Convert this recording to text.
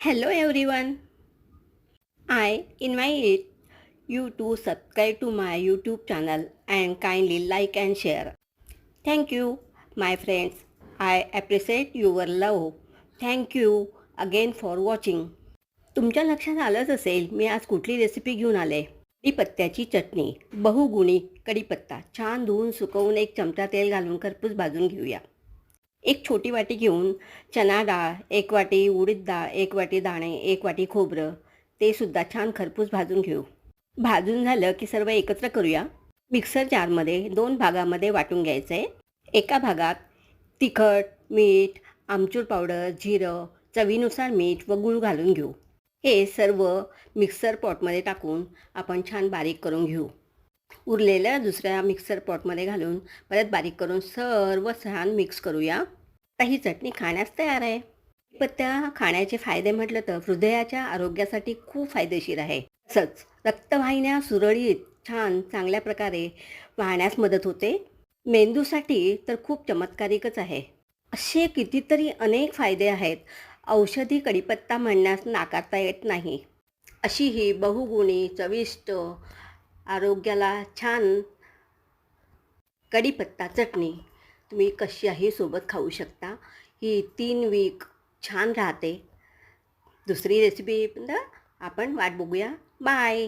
Hello everyone. I invite you to subscribe to my YouTube channel and kindly like and share. Thank you, my friends. I appreciate your love. Thank you again for watching. तुमच्या लक्षात आलंच असेल मी आज कुठली recipe घेऊन आले. कढीपत्त्याची चटणी. बहुगुणी कढीपत्ता छान धुवून सुकवून एक चमचा तेल घालून खरपूस भाजून घेऊया. एक छोटी वाटी घेऊन चना डाळ, एक वाटी उडीद डाळ, एक वाटी दाणे, एक वाटी खोबरं ते सुद्धा छान खरपूस भाजून घेऊ. भाजून झालं की सर्व एकत्र करूया. मिक्सर जारमध्ये 2 भागामध्ये वाटून घ्यायचं आहे. एका भागात तिखट, मीठ, आमचूर पावडर, जिरं, चवीनुसार मीठ व गूळ घालून घेऊ. हे सर्व मिक्सर पॉटमध्ये टाकून आपण छान बारीक करून घेऊ. उरलेल्या दुसऱ्या मिक्सर पॉटमध्ये घालून परत बारीक करून सर्व छान मिक्स करूया. आता ही चटणी खाण्यास तयार आहे. कढीपत्ता खाण्याचे फायदे म्हटलं तर हृदयाच्या आरोग्यासाठी खूप फायदेशीर आहे. तसंच रक्तवाहिन्या सुरळीत छान चांगल्या प्रकारे वाहण्यास मदत होते. मेंदूसाठी तर खूप चमत्कारिकच आहे. असे कितीतरी अनेक फायदे आहेत. औषधी कढीपत्ता म्हणण्यास नाकारता येत नाही. अशी ही बहुगुणी चविष्ट आरोग्याला छान कढीपत्ता चटणी तुम्ही कशाही सोबत खाऊ शकता. ही 3 वीक छान राहते. दुसरी रेसिपी आपण वाट बघूया. बाय.